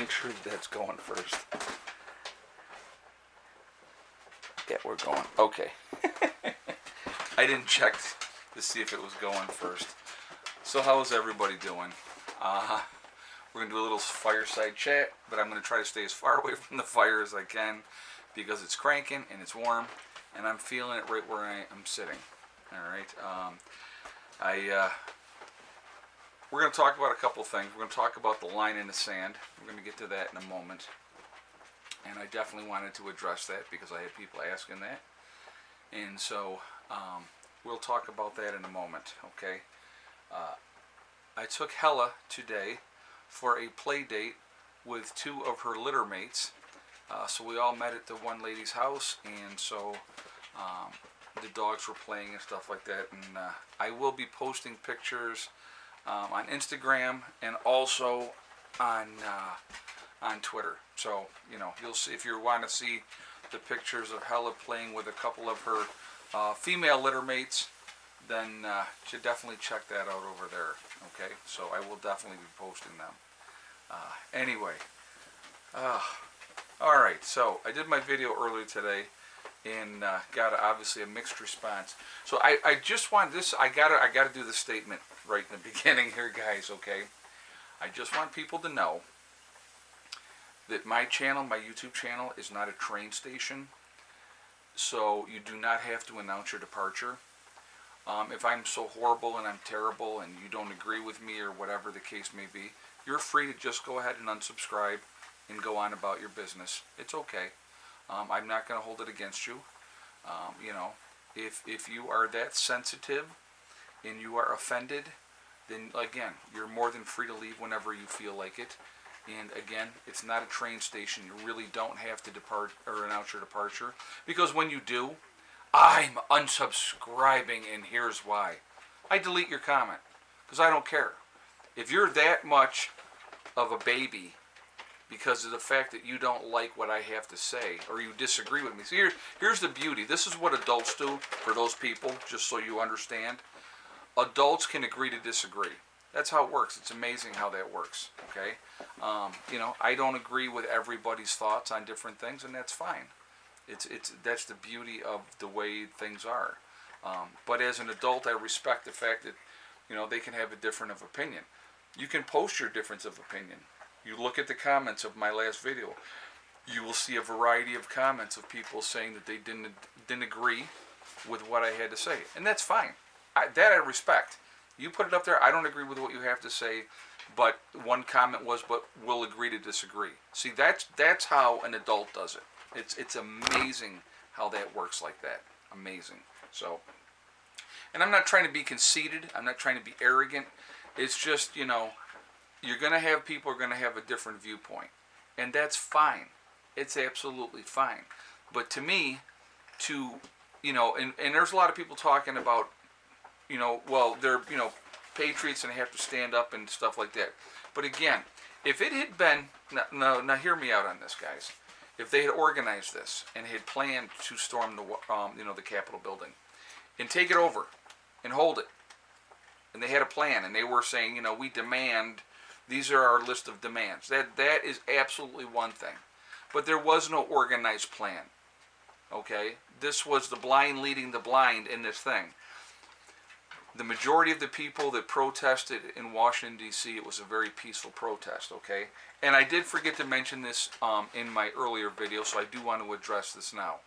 make sure that's going first. Yeah, we're going. Okay. I didn't check to see if it was going first. So how's everybody doing? We're going to do a little fireside chat, but I'm going to try to stay as far away from the fire as I can because it's cranking and it's warm, and I'm feeling it right where I am sitting. All right. We're going to talk about a couple things. We're going to talk about the line in the sand. We're going to get to that in a moment. And I definitely wanted to address that because I had people asking that. And so we'll talk about that in a moment, okay? I took Hella today for a play date with two of her litter mates. So we all met at the one lady's house, and so the dogs were playing and stuff like that. And I will be posting pictures on Instagram and also on Twitter. So, you know, you'll see, if you want to see the pictures of Hella playing with a couple of her female litter mates, then you should definitely check that out over there. Okay, so I will definitely be posting them. Anyway, all right. So I did my video earlier today and got obviously a mixed response. So I just want this. I gotta do the statement right in the beginning here, guys. Okay, I just want people to know that my channel, my YouTube channel, is not a train station. So you do not have to announce your departure. If I'm so horrible and I'm terrible and you don't agree with me or whatever the case may be, you're free to just go ahead and unsubscribe and go on about your business. It's okay. I'm not going to hold it against you. You know, if you are that sensitive and you are offended, then again, you're more than free to leave whenever you feel like it. And again, it's not a train station. You really don't have to depart or announce your departure, because when you do, I'm unsubscribing, and here's why. I delete your comment because I don't care. If you're that much of a baby because of the fact that you don't like what I have to say or you disagree with me. So here's the beauty. This is what adults do for those people, just so you understand. Adults can agree to disagree. That's how it works. It's amazing how that works, okay? You know, I don't agree with everybody's thoughts on different things, and that's fine. That's the beauty of the way things are. But as an adult, I respect the fact that, you know, they can have a different of opinion. You can post your difference of opinion. You look at the comments of my last video. You will see a variety of comments of people saying that they didn't agree with what I had to say, and that's fine. That I respect. You put it up there. I don't agree with what you have to say, but one comment was, "But we'll agree to disagree." See, that's how an adult does it. It's amazing how that works like that. Amazing. So, and I'm not trying to be conceited. I'm not trying to be arrogant. It's just, you know, you're going to have people who are going to have a different viewpoint, and that's fine. It's absolutely fine. But to me, you know, and there's a lot of people talking about, you know, well, they're, you know, patriots and have to stand up and stuff like that. But again, if it had been, now hear me out on this, guys. If they had organized this and had planned to storm the, you know, the Capitol building and take it over and hold it, and they had a plan and they were saying, you know, we demand, these are our list of demands. That is absolutely one thing. But there was no organized plan. Okay? This was the blind leading the blind in this thing. The majority of the people that protested in Washington, D.C., it was a very peaceful protest, okay? And I did forget to mention this in my earlier video, so I do want to address this now.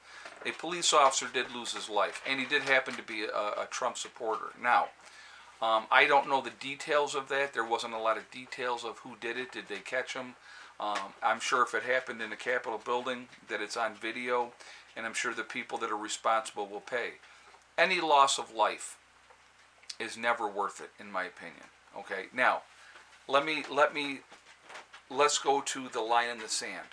A police officer did lose his life, and he did happen to be a Trump supporter. Now, I don't know the details of that. There wasn't a lot of details of who did it. Did they catch him? I'm sure if it happened in the Capitol building, that it's on video, and I'm sure the people that are responsible will pay. Any loss of life is never worth it, in my opinion. Okay, now let's go to the line in the sand.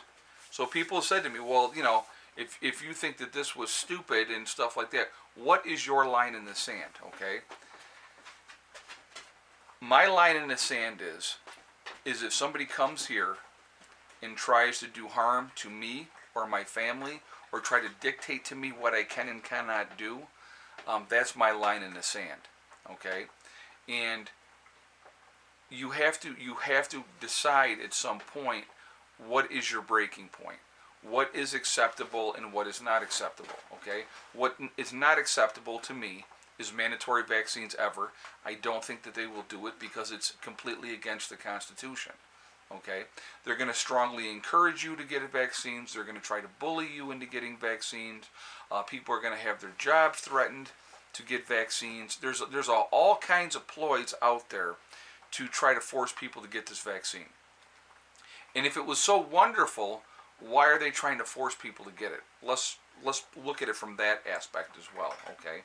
So people have said to me, well, you know, if you think that this was stupid and stuff like that, what is your line in the sand? Okay, my line in the sand is if somebody comes here and tries to do harm to me or my family or try to dictate to me what I can and cannot do, that's my line in the sand. Okay, and you have to decide at some point what is your breaking point? What is acceptable and what is not acceptable, okay? What is not acceptable to me is mandatory vaccines ever. I don't think that they will do it because it's completely against the Constitution, okay? They're going to strongly encourage you to get vaccines. They're going to try to bully you into getting vaccines. People are going to have their jobs threatened to get vaccines. There's all kinds of ploys out there to try to force people to get this vaccine. And if it was so wonderful, why are they trying to force people to get it? Let's look at it from that aspect as well, okay?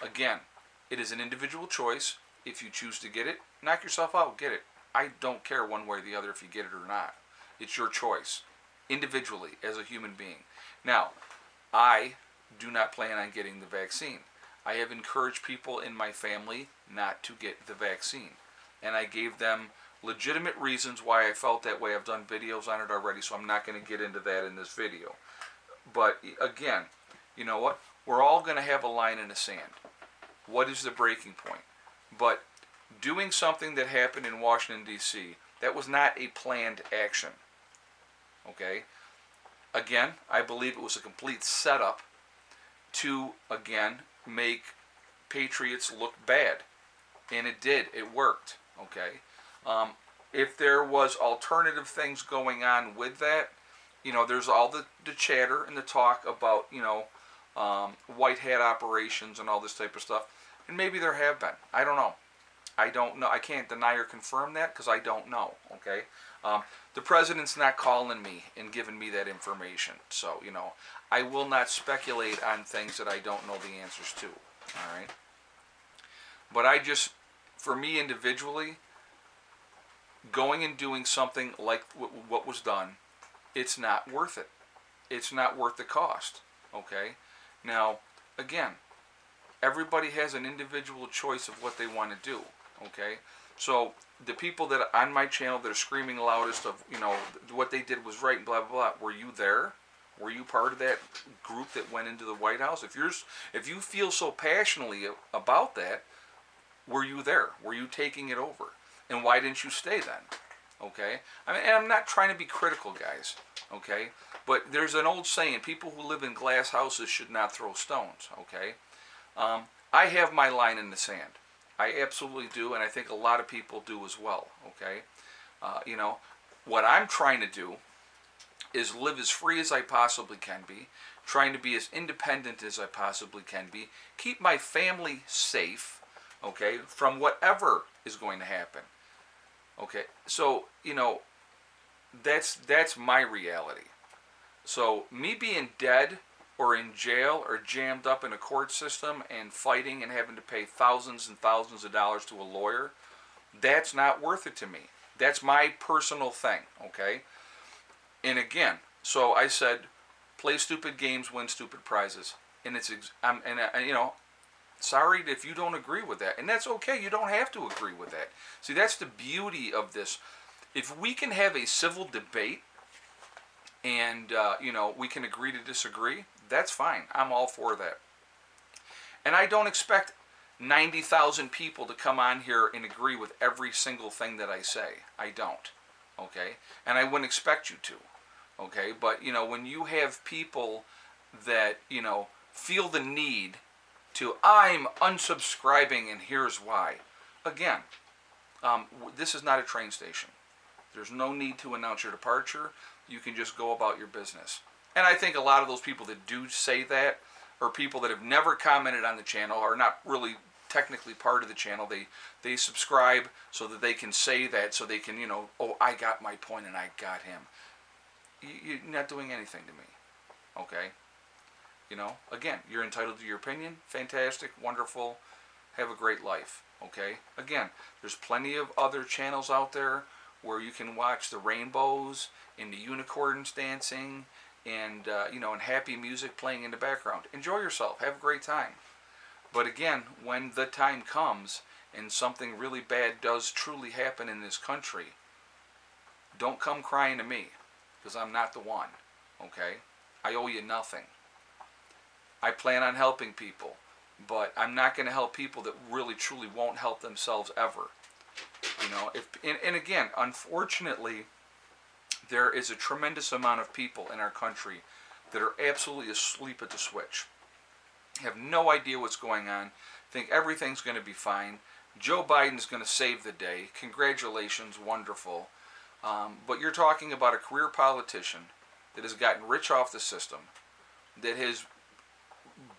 Again, it is an individual choice. If you choose to get it, knock yourself out, get it. I don't care one way or the other if you get it or not. It's your choice, individually, as a human being. Now, I do not plan on getting the vaccine. I have encouraged people in my family not to get the vaccine. And I gave them legitimate reasons why I felt that way. I've done videos on it already, so I'm not going to get into that in this video. But again, you know what? We're all going to have a line in the sand. What is the breaking point? But doing something that happened in Washington, D.C., that was not a planned action. Okay? Again, I believe it was a complete setup to, again, make patriots look bad. And it did. It worked. Okay? If there was alternative things going on with that, you know, there's all the chatter and the talk about, you know, white hat operations and all this type of stuff. And maybe there have been. I don't know. I don't know. I can't deny or confirm that because I don't know. Okay? The president's not calling me and giving me that information. So, you know, I will not speculate on things that I don't know the answers to. All right? But I just, for me individually, going and doing something like what was done, it's not worth it. It's not worth the cost. Okay? Now, again, everybody has an individual choice of what they want to do. Okay? So the people that on my channel that are screaming loudest of, you know, what they did was right and blah, blah, blah, were you there? Were you part of that group that went into the White House? If you feel so passionately about that, were you there? Were you taking it over? And why didn't you stay then? Okay? I mean, and I'm not trying to be critical, guys. Okay? But there's an old saying, people who live in glass houses should not throw stones. Okay? I have my line in the sand. I absolutely do, and I think a lot of people do as well. Okay? You know, what I'm trying to do is live as free as I possibly can be, trying to be as independent as I possibly can be, keep my family safe, okay, from whatever is going to happen. Okay, so, you know, that's my reality. So me being dead or in jail or jammed up in a court system and fighting and having to pay thousands and thousands of dollars to a lawyer, that's not worth it to me. That's my personal thing, okay? And again, so I said, play stupid games, win stupid prizes. And it's, you know, sorry if you don't agree with that. And that's okay. You don't have to agree with that. See, that's the beauty of this. If we can have a civil debate and, you know, we can agree to disagree, that's fine. I'm all for that. And I don't expect 90,000 people to come on here and agree with every single thing that I say. I don't. Okay? And I wouldn't expect you to. Okay? But, you know, when you have people that, you know, feel the need to, I'm unsubscribing and here's why. Again, this is not a train station. There's no need to announce your departure. You can just go about your business. And I think a lot of those people that do say that are people that have never commented on the channel, are not really technically part of the channel. They subscribe so that they can say that, so they can, you know, oh, I got my point and I got him. You're not doing anything to me. Okay? You know, again, you're entitled to your opinion. Fantastic, wonderful, have a great life. Okay? Again, there's plenty of other channels out there where you can watch the rainbows and the unicorns dancing and, you know, and happy music playing in the background. Enjoy yourself. Have a great time. But again, when the time comes and something really bad does truly happen in this country, don't come crying to me, because I'm not the one. Okay? I owe you nothing. I plan on helping people, but I'm not going to help people that really truly won't help themselves ever. You know, and again, unfortunately, There is a tremendous amount of people in our country that are absolutely asleep at the switch, have no idea what's going on, think everything's going to be fine. Joe Biden's going to save the day. Congratulations, wonderful. But you're talking about a career politician that has gotten rich off the system, that has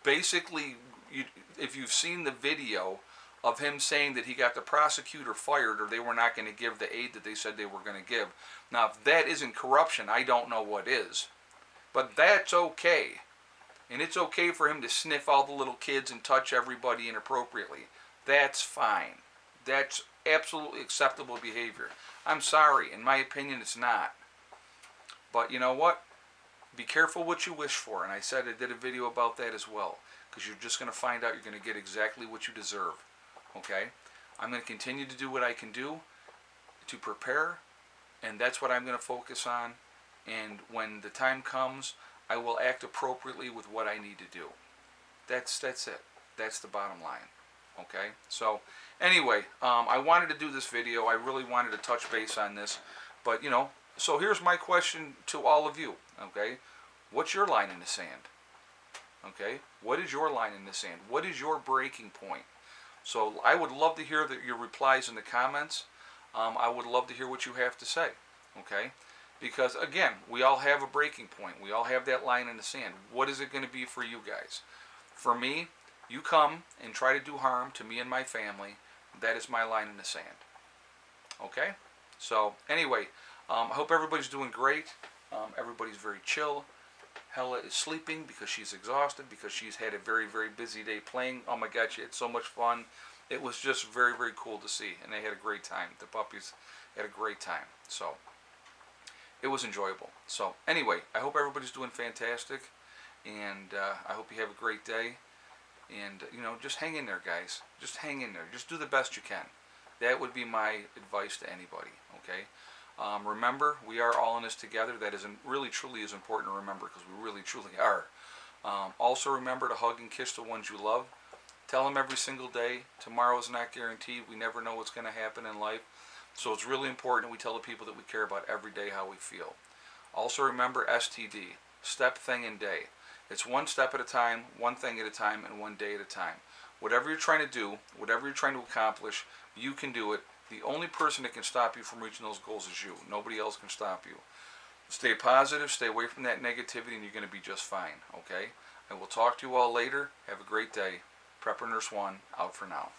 basically, if you've seen the video of him saying that he got the prosecutor fired or they were not going to give the aid that they said they were going to give. Now, if that isn't corruption, I don't know what is. But that's okay. And it's okay for him to sniff all the little kids and touch everybody inappropriately. That's fine. That's absolutely acceptable behavior. I'm sorry, in my opinion, it's not. But you know what? Be careful what you wish for. And I said I did a video about that as well. Because you're just going to find out you're going to get exactly what you deserve. Okay? I'm going to continue to do what I can do to prepare. And that's what I'm going to focus on. And when the time comes, I will act appropriately with what I need to do. That's it. That's the bottom line. Okay? So, anyway, I wanted to do this video. I really wanted to touch base on this. But, so here's my question to all of you. Okay? What's your line in the sand? Okay? What is your line in the sand? What is your breaking point? So, I would love to hear your replies in the comments. I would love to hear what you have to say. Okay? Because, again, we all have a breaking point. We all have that line in the sand. What is it going to be for you guys? For me, you come and try to do harm to me and my family. That is my line in the sand. Okay? So, anyway, I hope everybody's doing great. Everybody's very chill. Hella is sleeping because she's exhausted, because she's had a very, very busy day playing. Oh my God, she had so much fun. It was just very, very cool to see. And they had a great time. The puppies had a great time. So, it was enjoyable. So, anyway, I hope everybody's doing fantastic. And I hope you have a great day. And, just hang in there, guys. Just hang in there. Just do the best you can. That would be my advice to anybody, okay? Remember, we are all in this together. That is really, truly is important to remember, because we really, truly are. Also remember to hug and kiss the ones you love. Tell them every single day, tomorrow is not guaranteed. We never know what's going to happen in life. So it's really important we tell the people that we care about every day how we feel. Also remember STD, step, thing, and day. It's one step at a time, one thing at a time, and one day at a time. Whatever you're trying to do, whatever you're trying to accomplish, you can do it. The only person that can stop you from reaching those goals is you. Nobody else can stop you. Stay positive, stay away from that negativity, and you're going to be just fine, okay? I will talk to you all later. Have a great day. Prepper Nurse 1, out for now.